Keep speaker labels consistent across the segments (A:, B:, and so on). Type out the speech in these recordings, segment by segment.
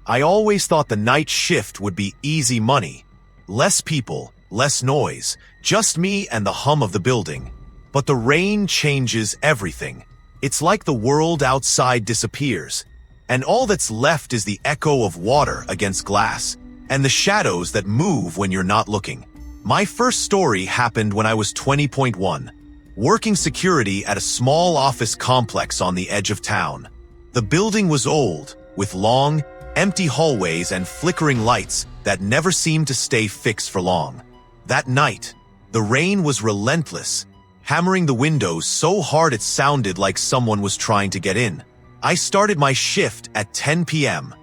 A: I always thought the night shift would be easy money. Less people, less noise, just me and the hum of the building. But the rain changes everything. It's like the world outside disappears, and all that's left is the echo of water against glass, and the shadows that move when you're not looking. My first story happened when I was 20.1, working security at a small office complex on the edge of town. The building was old, with long, empty hallways and flickering lights that never seemed to stay fixed for long. That night, the rain was relentless, hammering the windows so hard it sounded like someone was trying to get in. I started my shift at 10 p.m.,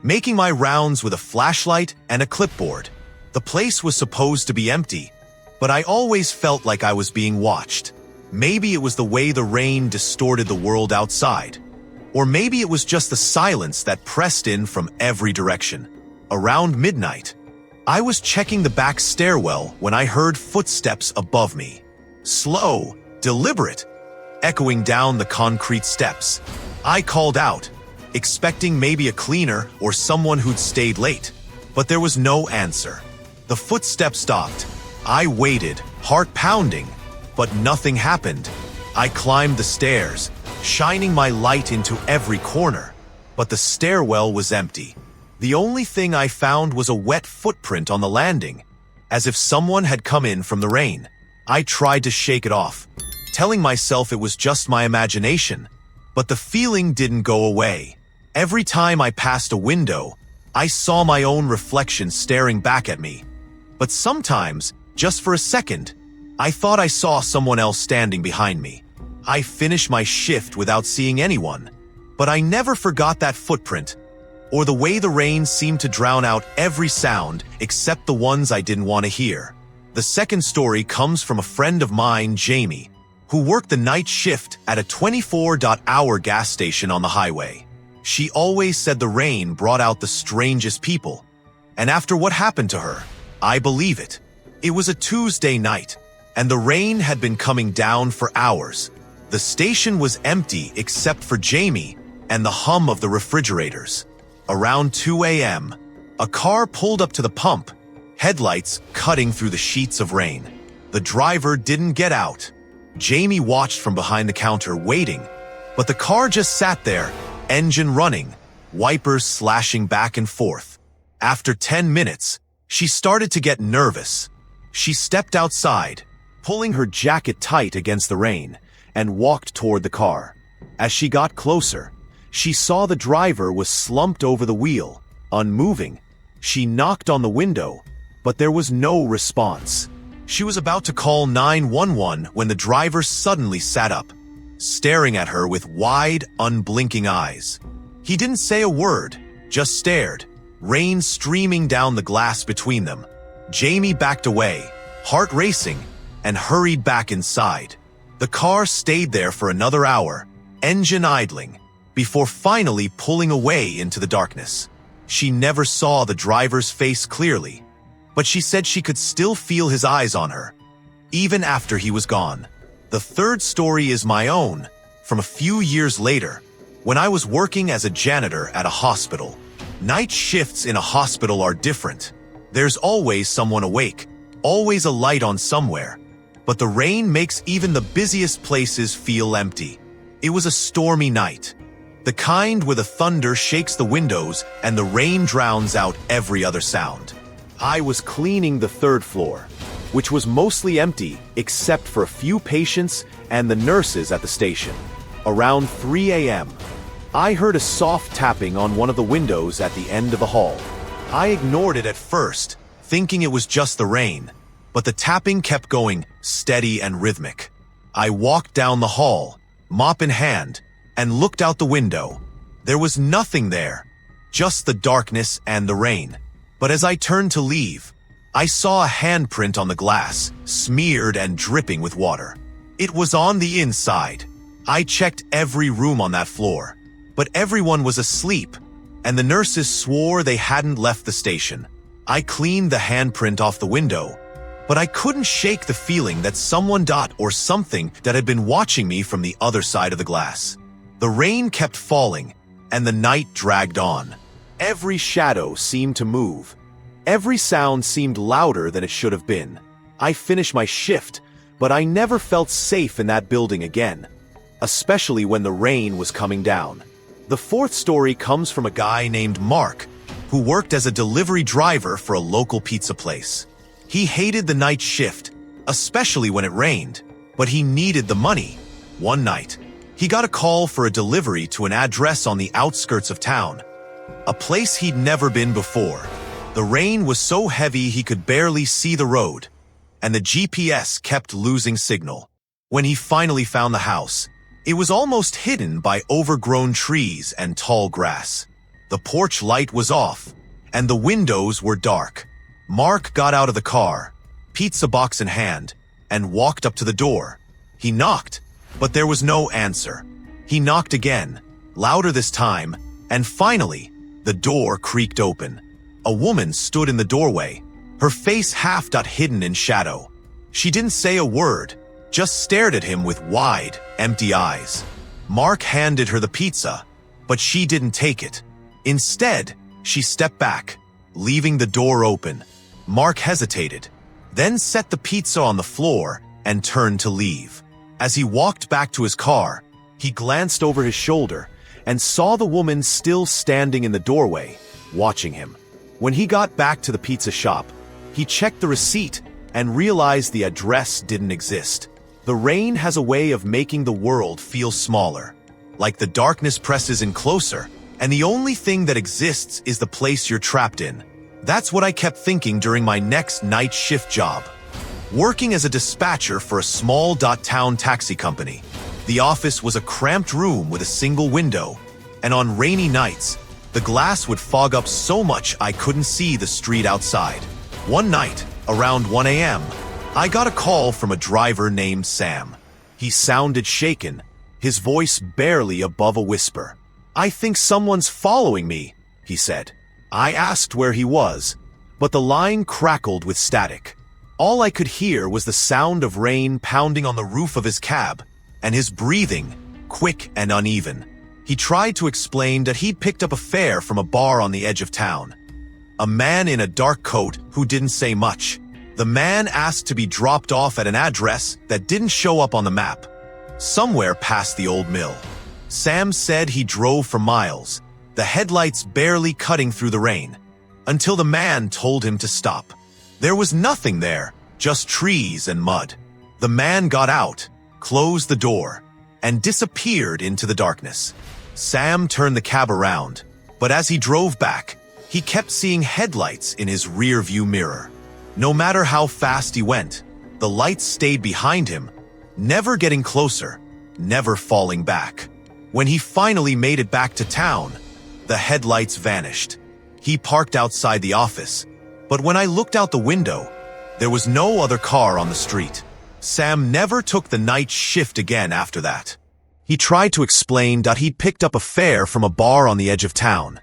A: making my rounds with a flashlight and a clipboard. The place was supposed to be empty, but I always felt like I was being watched. Maybe it was the way the rain distorted the world outside. Or maybe it was just the silence that pressed in from every direction. Around midnight, I was checking the back stairwell when I heard footsteps above me. Slow, deliberate, echoing down the concrete steps. I called out, expecting maybe a cleaner or someone who'd stayed late, but there was no answer. The footsteps stopped. I waited, heart pounding, but nothing happened. I climbed the stairs, shining my light into every corner, but the stairwell was empty. The only thing I found was a wet footprint on the landing, as if someone had come in from the rain. I tried to shake it off, telling myself it was just my imagination, but the feeling didn't go away. Every time I passed a window, I saw my own reflection staring back at me. But sometimes, just for a second, I thought I saw someone else standing behind me. I finished my shift without seeing anyone, but I never forgot that footprint, or the way the rain seemed to drown out every sound except the ones I didn't want to hear. The second story comes from a friend of mine, Jamie, who worked the night shift at a 24-hour gas station on the highway. She always said the rain brought out the strangest people, and after what happened to her, I believe it. It was a Tuesday night, and the rain had been coming down for hours. The station was empty except for Jamie and the hum of the refrigerators. Around 2 a.m., a car pulled up to the pump, headlights cutting through the sheets of rain. The driver didn't get out. Jamie watched from behind the counter, waiting, but the car just sat there, engine running, wipers slashing back and forth. After 10 minutes, she started to get nervous. She stepped outside, pulling her jacket tight against the rain, and walked toward the car. As she got closer, she saw the driver was slumped over the wheel, unmoving. She knocked on the window, but there was no response. She was about to call 911 when the driver suddenly sat up, staring at her with wide, unblinking eyes. He didn't say a word, just stared, rain streaming down the glass between them. Jamie backed away, heart racing, and hurried back inside. The car stayed there for another hour, engine idling, before finally pulling away into the darkness. She never saw the driver's face clearly, but she said she could still feel his eyes on her, even after he was gone. The third story is my own, from a few years later, when I was working as a janitor at a hospital. Night shifts in a hospital are different. There's always someone awake, always a light on somewhere, but the rain makes even the busiest places feel empty. It was a stormy night, the kind where the thunder shakes the windows and the rain drowns out every other sound. I was cleaning the third floor, which was mostly empty except for a few patients and the nurses at the station. Around 3 a.m., I heard a soft tapping on one of the windows at the end of the hall. I ignored it at first, thinking it was just the rain, but the tapping kept going, steady and rhythmic. I walked down the hall, mop in hand, and looked out the window. There was nothing there, just the darkness and the rain. But as I turned to leave, I saw a handprint on the glass, smeared and dripping with water. It was on the inside. I checked every room on that floor, but everyone was asleep, and the nurses swore they hadn't left the station. I cleaned the handprint off the window, but I couldn't shake the feeling that someone or something that had been watching me from the other side of the glass. The rain kept falling, and the night dragged on. Every shadow seemed to move. Every sound seemed louder than it should have been. I finished my shift, but I never felt safe in that building again, especially when the rain was coming down. The fourth story comes from a guy named Mark, who worked as a delivery driver for a local pizza place. He hated the night shift, especially when it rained, but he needed the money. One night, he got a call for a delivery to an address on the outskirts of town, a place he'd never been before. The rain was so heavy he could barely see the road, and the GPS kept losing signal. When he finally found the house, it was almost hidden by overgrown trees and tall grass. The porch light was off, and the windows were dark. Mark got out of the car, pizza box in hand, and walked up to the door. He knocked, but there was no answer. He knocked again, louder this time, and finally, the door creaked open. A woman stood in the doorway, her face half hidden in shadow. She didn't say a word, just stared at him with wide, empty eyes. Mark handed her the pizza, but she didn't take it. Instead, she stepped back, leaving the door open. Mark hesitated, then set the pizza on the floor and turned to leave. As he walked back to his car, he glanced over his shoulder and saw the woman still standing in the doorway, watching him. When he got back to the pizza shop, he checked the receipt and realized the address didn't exist. The rain has a way of making the world feel smaller, like the darkness presses in closer, and the only thing that exists is the place you're trapped in. That's what I kept thinking during my next night shift job. Working as a dispatcher for a small town taxi company, the office was a cramped room with a single window, and on rainy nights, the glass would fog up so much I couldn't see the street outside. One night, around 1 a.m., I got a call from a driver named Sam. He sounded shaken, his voice barely above a whisper. "I think someone's following me," he said. I asked where he was, but the line crackled with static. All I could hear was the sound of rain pounding on the roof of his cab, and his breathing, quick and uneven. He tried to explain that he'd picked up a fare from a bar on the edge of town. A man in a dark coat who didn't say much. The man asked to be dropped off at an address that didn't show up on the map, somewhere past the old mill. Sam said he drove for miles, the headlights barely cutting through the rain, until the man told him to stop. There was nothing there, just trees and mud. The man got out, closed the door, and disappeared into the darkness. Sam turned the cab around, but as he drove back, he kept seeing headlights in his rear-view mirror. No matter how fast he went, the lights stayed behind him, never getting closer, never falling back. When he finally made it back to town, the headlights vanished. He parked outside the office, but when I looked out the window, there was no other car on the street. Sam never took the night shift again after that. He tried to explain that he'd picked up a fare from a bar on the edge of town.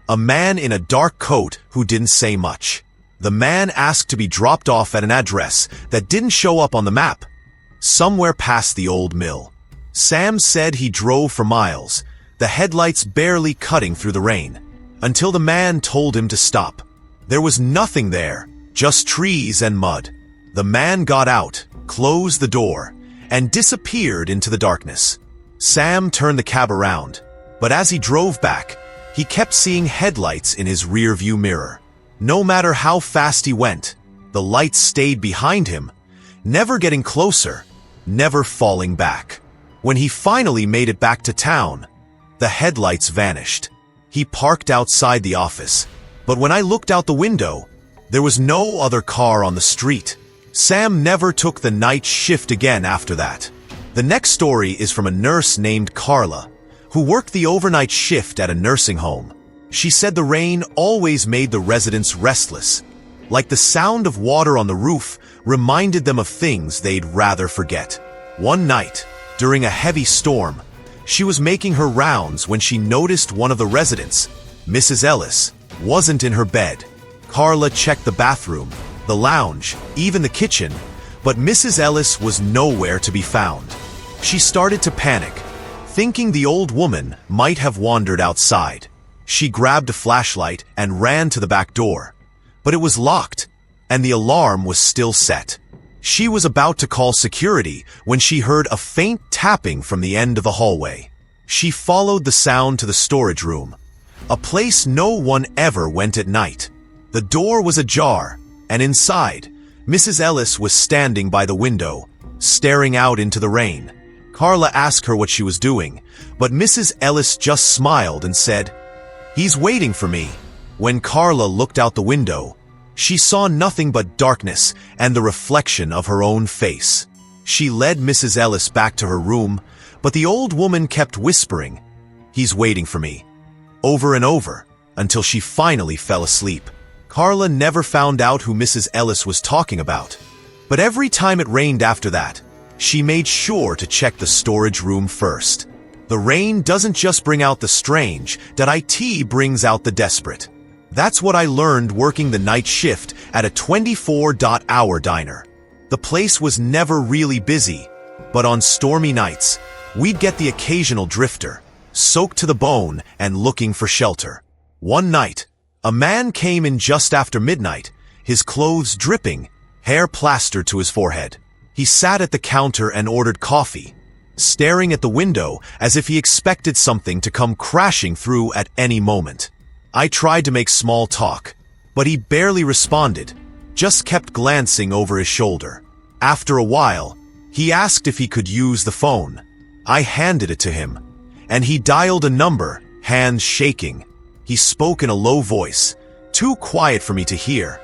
A: A man in a dark coat who didn't say much. The man asked to be dropped off at an address that didn't show up on the map, somewhere past the old mill. Sam said he drove for miles, the headlights barely cutting through the rain, until the man told him to stop. There was nothing there, just trees and mud. The man got out, closed the door, and disappeared into the darkness. Sam turned the cab around, but as he drove back, he kept seeing headlights in his rear-view mirror. No matter how fast he went, the lights stayed behind him, never getting closer, never falling back. When he finally made it back to town, the headlights vanished. He parked outside the office, but when I looked out the window, there was no other car on the street. Sam never took the night shift again after that. The next story is from a nurse named Carla, who worked the overnight shift at a nursing home. She said the rain always made the residents restless, like the sound of water on the roof reminded them of things they'd rather forget. One night, during a heavy storm, she was making her rounds when she noticed one of the residents, Mrs. Ellis, wasn't in her bed. Carla checked the bathroom, the lounge, even the kitchen, but Mrs. Ellis was nowhere to be found. She started to panic, thinking the old woman might have wandered outside. She grabbed a flashlight and ran to the back door. But it was locked, and the alarm was still set. She was about to call security when she heard a faint tapping from the end of the hallway. She followed the sound to the storage room, a place no one ever went at night. The door was ajar, and inside, Mrs. Ellis was standing by the window, staring out into the rain. Carla asked her what she was doing, but Mrs. Ellis just smiled and said, "He's waiting for me." When Carla looked out the window, she saw nothing but darkness and the reflection of her own face. She led Mrs. Ellis back to her room, but the old woman kept whispering, "He's waiting for me," over and over, until she finally fell asleep. Carla never found out who Mrs. Ellis was talking about, but every time it rained after that, she made sure to check the storage room first. The rain doesn't just bring out the strange, it brings out the desperate. That's what I learned working the night shift at a 24-hour diner. The place was never really busy, but on stormy nights, we'd get the occasional drifter, soaked to the bone and looking for shelter. One night, a man came in just after midnight, his clothes dripping, hair plastered to his forehead. He sat at the counter and ordered coffee, staring at the window as if he expected something to come crashing through at any moment. I tried to make small talk, but he barely responded, just kept glancing over his shoulder. After a while, he asked if he could use the phone. I handed it to him, and he dialed a number, hands shaking. He spoke in a low voice, too quiet for me to hear,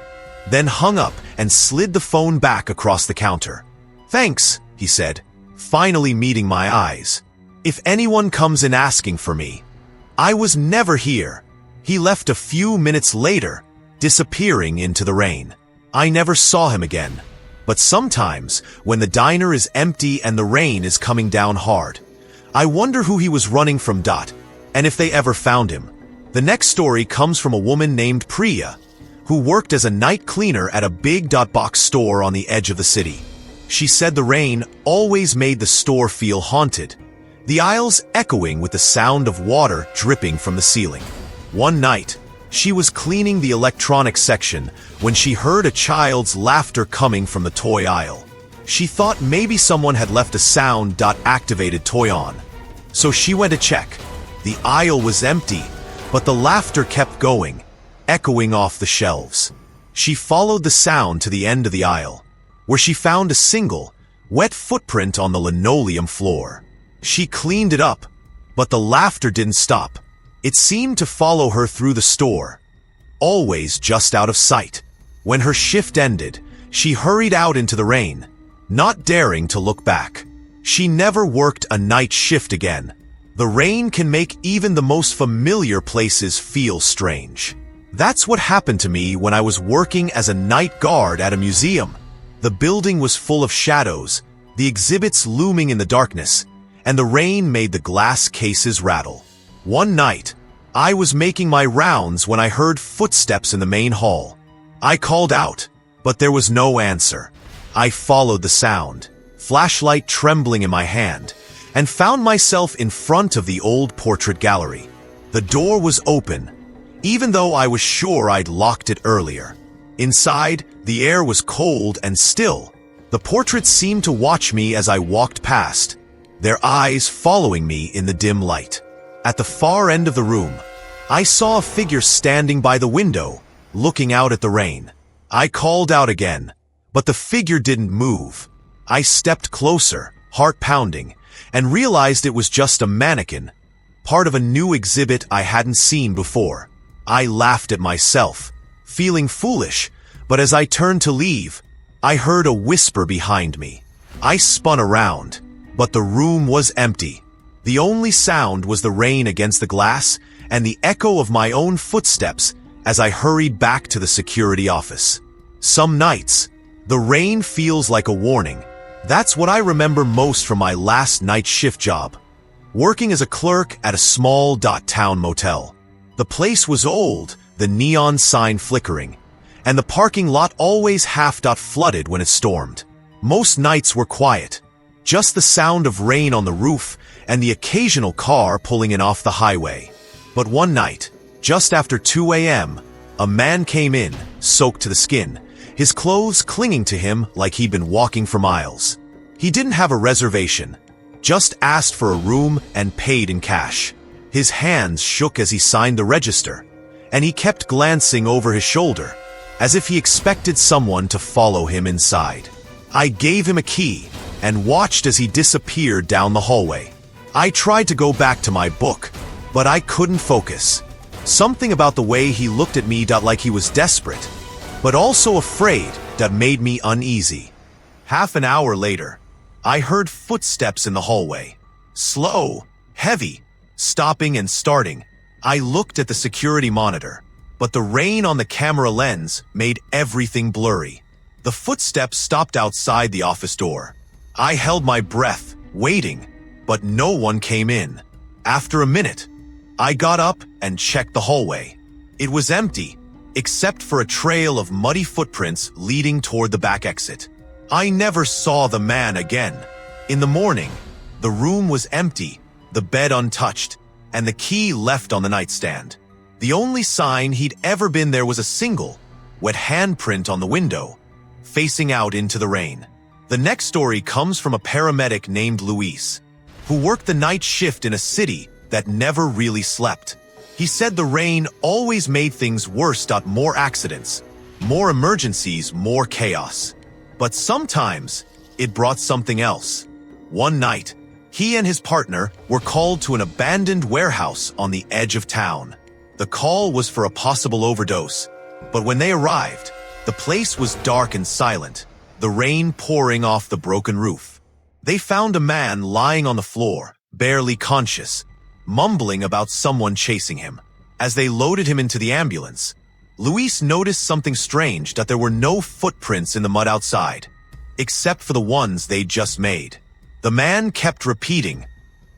A: then hung up and slid the phone back across the counter. "Thanks," he said, finally meeting my eyes. "If anyone comes in asking for me, I was never here." He left a few minutes later, disappearing into the rain. I never saw him again. But sometimes, when the diner is empty and the rain is coming down hard, I wonder who he was running from, and if they ever found him. The next story comes from a woman named Priya, who worked as a night cleaner at a big box store on the edge of the city. She said the rain always made the store feel haunted, the aisles echoing with the sound of water dripping from the ceiling. One night, she was cleaning the electronics section when she heard a child's laughter coming from the toy aisle. She thought maybe someone had left a sound-activated toy on. So she went to check. The aisle was empty, but the laughter kept going, echoing off the shelves. She followed the sound to the end of the aisle, where she found a single, wet footprint on the linoleum floor. She cleaned it up, but the laughter didn't stop. It seemed to follow her through the store, always just out of sight. When her shift ended, she hurried out into the rain, not daring to look back. She never worked a night shift again. The rain can make even the most familiar places feel strange. That's what happened to me when I was working as a night guard at a museum. The building was full of shadows, the exhibits looming in the darkness, and the rain made the glass cases rattle. One night, I was making my rounds when I heard footsteps in the main hall. I called out, but there was no answer. I followed the sound, flashlight trembling in my hand, and found myself in front of the old portrait gallery. The door was open, even though I was sure I'd locked it earlier. Inside, the air was cold and still. The portraits seemed to watch me as I walked past, their eyes following me in the dim light. At the far end of the room, I saw a figure standing by the window, looking out at the rain. I called out again, but the figure didn't move. I stepped closer, heart pounding, and realized it was just a mannequin, part of a new exhibit I hadn't seen before. I laughed at myself, feeling foolish, but as I turned to leave, I heard a whisper behind me. I spun around, but the room was empty. The only sound was the rain against the glass and the echo of my own footsteps as I hurried back to the security office. Some nights, the rain feels like a warning. That's what I remember most from my last night shift job, working as a clerk at a small town motel. The place was old, the neon sign flickering, and the parking lot always half flooded when it stormed. Most nights were quiet, just the sound of rain on the roof and the occasional car pulling in off the highway. But one night, Just after 2 a.m., a man came in, soaked to the skin, his clothes clinging to him like he'd been walking for miles. He didn't have a reservation, just asked for a room and paid in cash. His hands shook as he signed the register, and he kept glancing over his shoulder, as if he expected someone to follow him inside. I gave him a key and watched as he disappeared down the hallway. I tried to go back to my book, but I couldn't focus. Something about the way he looked at me like he was desperate, but also afraid, that made me uneasy. Half an hour later, I heard footsteps in the hallway. Slow, heavy, stopping and starting. I looked at the security monitor, but the rain on the camera lens made everything blurry. The footsteps stopped outside the office door. I held my breath, waiting, but no one came in. After a minute, I got up and checked the hallway. It was empty, except for a trail of muddy footprints leading toward the back exit. I never saw the man again. In the morning, the room was empty, the bed untouched, and the key left on the nightstand. The only sign he'd ever been there was a single, wet handprint on the window, facing out into the rain. The next story comes from a paramedic named Luis, who worked the night shift in a city that never really slept. He said the rain always made things worse. More accidents, more emergencies, more chaos. But sometimes it brought something else. One night, he and his partner were called to an abandoned warehouse on the edge of town. The call was for a possible overdose, but when they arrived, the place was dark and silent, the rain pouring off the broken roof. They found a man lying on the floor, barely conscious, mumbling about someone chasing him. As they loaded him into the ambulance, Luis noticed something strange, that there were no footprints in the mud outside, except for the ones they'd just made. The man kept repeating,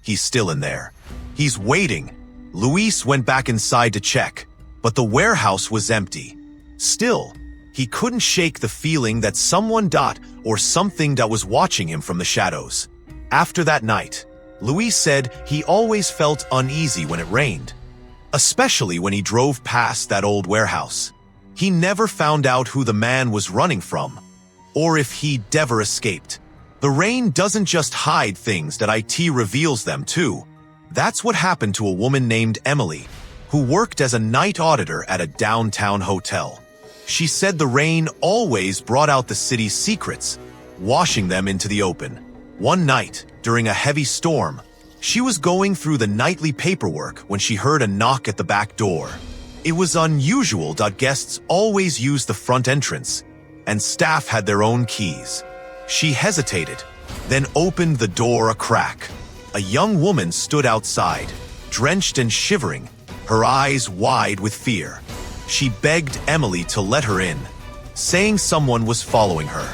A: "He's still in there. He's waiting." Luis went back inside to check, but the warehouse was empty. Still, he couldn't shake the feeling that someone or something was watching him from the shadows. After that night, Luis said he always felt uneasy when it rained, especially when he drove past that old warehouse. He never found out who the man was running from, or if he'd ever escaped. The rain doesn't just hide things, that it reveals them too. That's what happened to a woman named Emily, who worked as a night auditor at a downtown hotel. She said the rain always brought out the city's secrets, washing them into the open. One night, during a heavy storm, she was going through the nightly paperwork when she heard a knock at the back door. It was unusual. Guests always used the front entrance, and staff had their own keys. She hesitated, then opened the door a crack. A young woman stood outside, drenched and shivering, her eyes wide with fear. She begged Emily to let her in, saying someone was following her.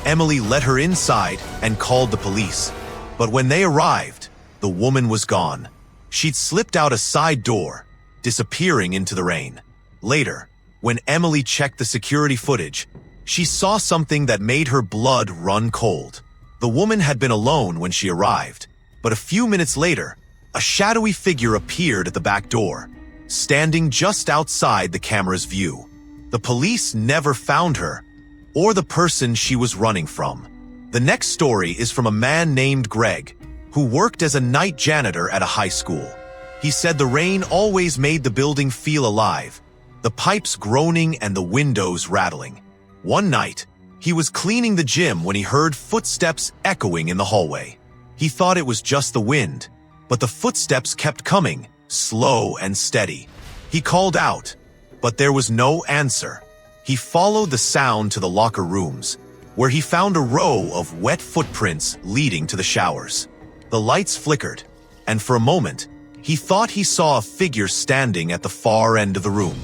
A: Emily let her inside and called the police. But when they arrived, the woman was gone. She'd slipped out a side door, disappearing into the rain. Later, when Emily checked the security footage, she saw something that made her blood run cold. The woman had been alone when she arrived, but a few minutes later, a shadowy figure appeared at the back door, standing just outside the camera's view. The police never found her, or the person she was running from. The next story is from a man named Greg, who worked as a night janitor at a high school. He said the rain always made the building feel alive, the pipes groaning and the windows rattling. One night, he was cleaning the gym when he heard footsteps echoing in the hallway. He thought it was just the wind, but the footsteps kept coming, slow and steady. He called out, but there was no answer. He followed the sound to the locker rooms, where he found a row of wet footprints leading to the showers. The lights flickered, and for a moment, he thought he saw a figure standing at the far end of the room.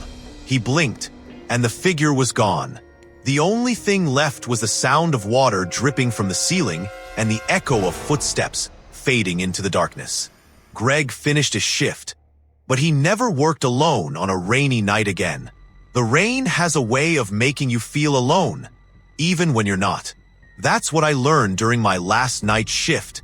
A: He blinked, and the figure was gone. The only thing left was the sound of water dripping from the ceiling and the echo of footsteps fading into the darkness. Greg finished his shift, but he never worked alone on a rainy night again. The rain has a way of making you feel alone, even when you're not. That's what I learned during my last night shift,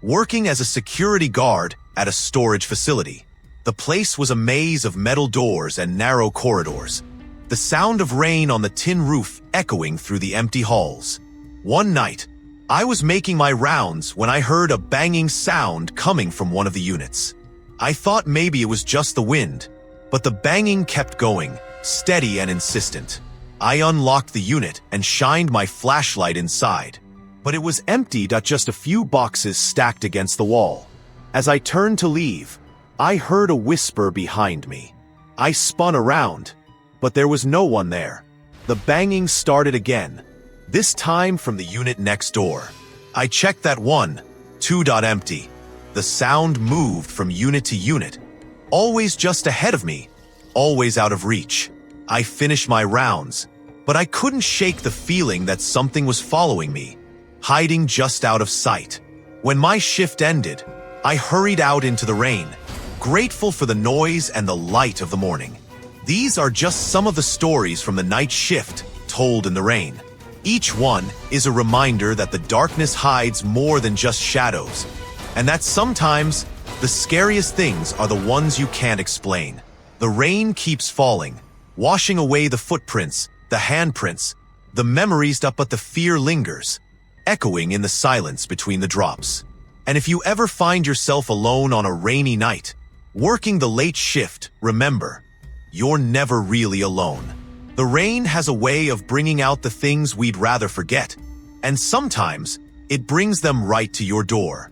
A: working as a security guard at a storage facility. The place was a maze of metal doors and narrow corridors, the sound of rain on the tin roof echoing through the empty halls. One night, I was making my rounds when I heard a banging sound coming from one of the units. I thought maybe it was just the wind, but the banging kept going, steady and insistent. I unlocked the unit and shined my flashlight inside, but it was empty, just a few boxes stacked against the wall. As I turned to leave, I heard a whisper behind me. I spun around, but there was no one there. The banging started again, this time from the unit next door. I checked that one, empty. The sound moved from unit to unit, always just ahead of me, always out of reach. I finished my rounds, but I couldn't shake the feeling that something was following me, hiding just out of sight. When my shift ended, I hurried out into the rain, grateful for the noise and the light of the morning. These are just some of the stories from the night shift told in the rain. Each one is a reminder that the darkness hides more than just shadows, and that sometimes the scariest things are the ones you can't explain. The rain keeps falling, washing away the footprints, the handprints, the memories, but the fear lingers, echoing in the silence between the drops. And if you ever find yourself alone on a rainy night, working the late shift, remember, you're never really alone. The rain has a way of bringing out the things we'd rather forget, and sometimes it brings them right to your door.